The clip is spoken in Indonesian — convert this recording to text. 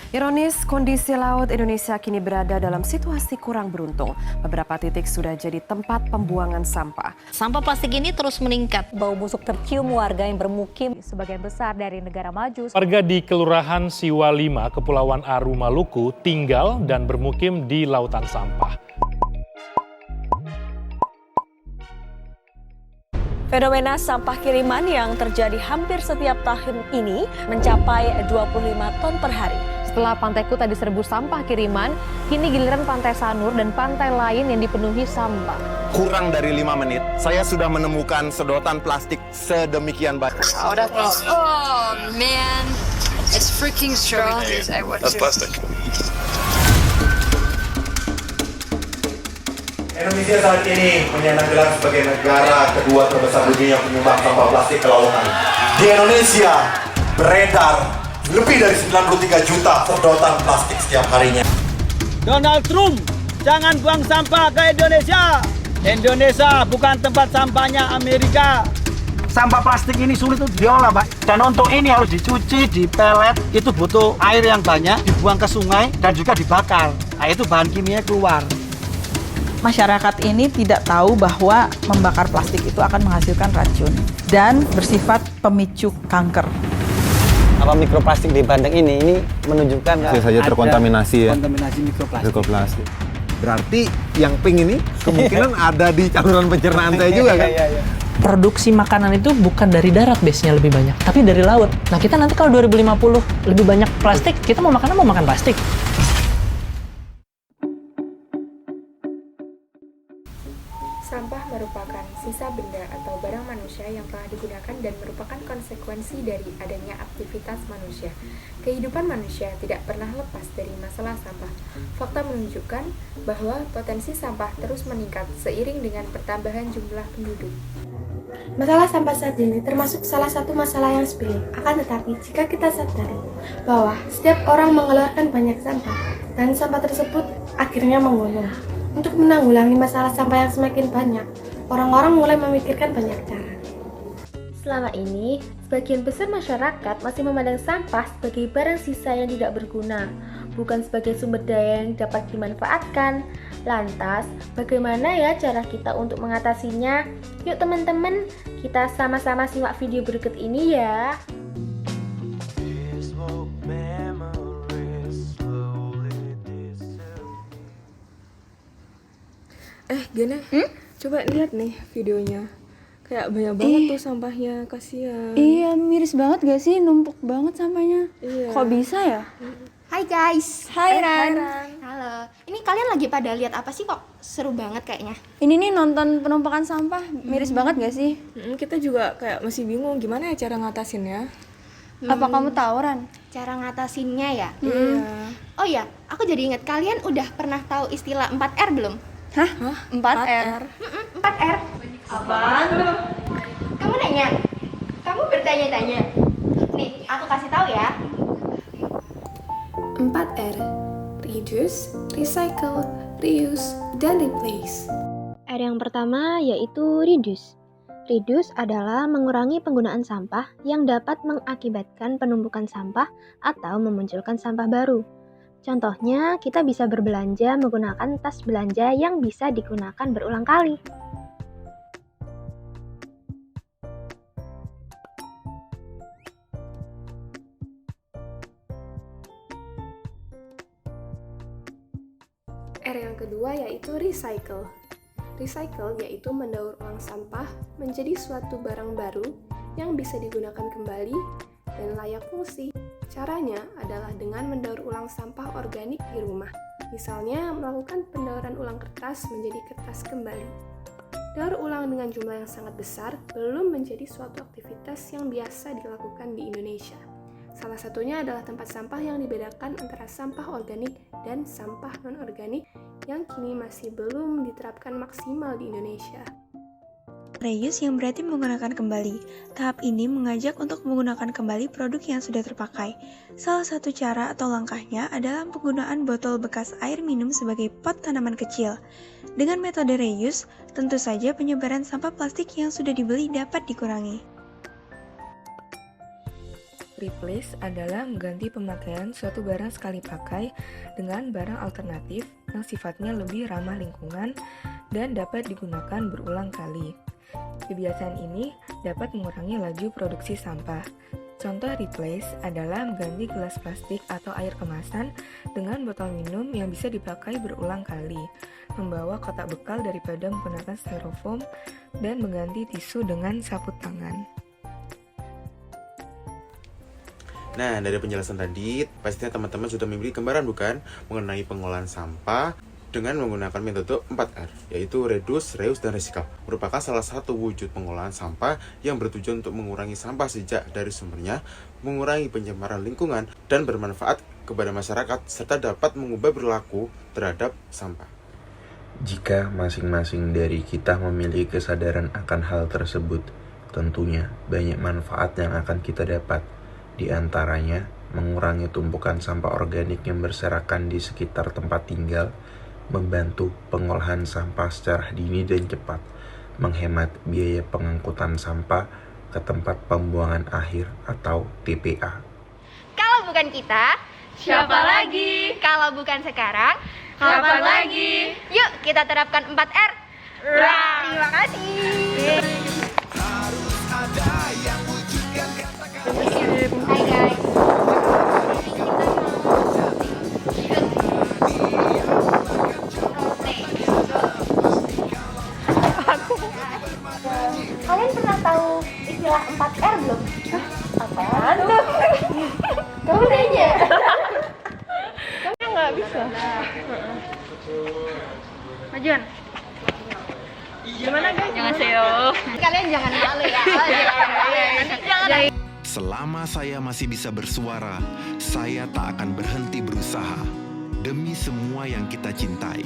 Ironis, kondisi laut Indonesia kini berada dalam situasi kurang beruntung. Beberapa titik sudah jadi tempat pembuangan sampah. Sampah plastik ini terus meningkat. Bau busuk tercium warga yang bermukim sebagian besar dari negara maju. Warga di Kelurahan Siwa 5, Kepulauan Aru, Maluku tinggal dan bermukim di lautan sampah. Fenomena sampah kiriman yang terjadi hampir setiap tahun ini mencapai 25 ton per hari. Setelah Pantai Kuta diserbu sampah kiriman, kini giliran Pantai Sanur dan pantai lain yang dipenuhi sampah. Kurang dari 5 menit, saya sudah menemukan sedotan plastik sedemikian banyak. Oh man, it's freaking strong. That's plastic. Indonesia saat ini menyandang gelar sebagai negara kedua terbesar dunia yang menyumbang sampah plastik ke lautan. Di Indonesia beredar lebih dari 93 juta sedotan plastik setiap harinya. Donald Trump, jangan buang sampah ke Indonesia. Indonesia bukan tempat sampahnya Amerika. Sampah plastik ini sulit untuk diolah, Pak. Dan untuk ini harus dicuci, dipelet, itu butuh air yang banyak, dibuang ke sungai, dan juga dibakar. Nah, itu bahan kimia keluar. Masyarakat ini tidak tahu bahwa membakar plastik itu akan menghasilkan racun dan bersifat pemicu kanker. Apa mikroplastik di bandeng ini menunjukkan bisa saja terkontaminasi ya. Kontaminasi mikroplastik. Berarti yang pink ini kemungkinan ada di saluran pencernaan saya juga kan? Produksi makanan itu bukan dari darat base-nya lebih banyak, tapi dari laut. Nah kita nanti kalau 2050 lebih banyak plastik, kita mau makan plastik. Sampah merupakan sisa benda atau barang manusia yang telah digunakan dan merupakan konsekuensi dari adanya aktivitas manusia. Kehidupan manusia tidak pernah lepas dari masalah sampah. Fakta menunjukkan bahwa potensi sampah terus meningkat seiring dengan pertambahan jumlah penduduk. Masalah sampah saat ini termasuk salah satu masalah yang sepele. Akan tetapi, jika kita sadari bahwa setiap orang mengeluarkan banyak sampah dan sampah tersebut akhirnya menggunung. Untuk menanggulangi masalah sampah yang semakin banyak, orang-orang mulai memikirkan banyak cara. Selama ini, sebagian besar masyarakat masih memandang sampah sebagai barang sisa yang tidak berguna, bukan sebagai sumber daya yang dapat dimanfaatkan. Lantas, bagaimana ya cara kita untuk mengatasinya? Yuk teman-teman, kita sama-sama simak video berikut ini ya. Gini, coba lihat nih videonya. Kayak banyak banget tuh sampahnya, kasihan. Iya, miris banget gak sih? Numpuk banget sampahnya. Iya. Kok bisa ya? Hai guys. Hai Ran. Halo. Ini kalian lagi pada lihat apa sih kok? Seru banget kayaknya. Ini nih nonton penumpukan sampah, miris banget gak sih? Kita juga kayak masih bingung gimana ya cara ngatasinnya. Apa kamu tahu Ran? Cara ngatasinnya ya? Iya. Oh ya, aku jadi ingat kalian udah pernah tahu istilah 4R belum? Hah? 4R? 4R? Apaan tuh? Kamu nanya? Kamu bertanya-tanya? Nih, aku kasih tahu ya. 4R: Reduce, Recycle, Reuse, dan Replace. R yang pertama yaitu reduce. Reduce adalah mengurangi penggunaan sampah yang dapat mengakibatkan penumpukan sampah atau memunculkan sampah baru. Contohnya, kita bisa berbelanja menggunakan tas belanja yang bisa digunakan berulang kali. R yang kedua yaitu recycle. Recycle yaitu mendaur ulang sampah menjadi suatu barang baru yang bisa digunakan kembali dan layak fungsi. Caranya adalah dengan mendaur ulang sampah organik di rumah. Misalnya, melakukan pendauran ulang kertas menjadi kertas kembali. Daur ulang dengan jumlah yang sangat besar belum menjadi suatu aktivitas yang biasa dilakukan di Indonesia. Salah satunya adalah tempat sampah yang dibedakan antara sampah organik dan sampah non-organik yang kini masih belum diterapkan maksimal di Indonesia. Reuse yang berarti menggunakan kembali. Tahap ini mengajak untuk menggunakan kembali produk yang sudah terpakai. Salah satu cara atau langkahnya adalah penggunaan botol bekas air minum sebagai pot tanaman kecil. Dengan metode reuse, tentu saja penyebaran sampah plastik yang sudah dibeli dapat dikurangi. Replace adalah mengganti pemakaian suatu barang sekali pakai dengan barang alternatif yang sifatnya lebih ramah lingkungan dan dapat digunakan berulang kali. Kebiasaan ini dapat mengurangi laju produksi sampah. Contoh replace adalah mengganti gelas plastik atau air kemasan dengan botol minum yang bisa dipakai berulang kali, membawa kotak bekal daripada menggunakan styrofoam, dan mengganti tisu dengan sapu tangan. Nah, dari penjelasan tadi, pastinya teman-teman sudah memiliki gambaran bukan mengenai pengolahan sampah dengan menggunakan metode 4R, yaitu reduce, reuse, dan recycle. Merupakan salah satu wujud pengolahan sampah yang bertujuan untuk mengurangi sampah sejak dari sumbernya, mengurangi pencemaran lingkungan, dan bermanfaat kepada masyarakat, serta dapat mengubah perilaku terhadap sampah. Jika masing-masing dari kita memiliki kesadaran akan hal tersebut, tentunya banyak manfaat yang akan kita dapat. Di antaranya, mengurangi tumpukan sampah organik yang berserakan di sekitar tempat tinggal, membantu pengolahan sampah secara dini dan cepat, menghemat biaya pengangkutan sampah ke tempat pembuangan akhir atau TPA. Kalau bukan kita, siapa lagi? Kalau bukan sekarang, kapan lagi? Yuk kita terapkan 4R. Terima kasih. Hai guys. Kalian pernah tahu istilah 4R belum? Apaan tuh? Kamu nanya? Kamu nggak bisa. Majuan. Gimana guys? Jangan seo. Kalian jangan malu ya. Jangan. Selama saya masih bisa bersuara, saya tak akan berhenti berusaha demi semua yang kita cintai.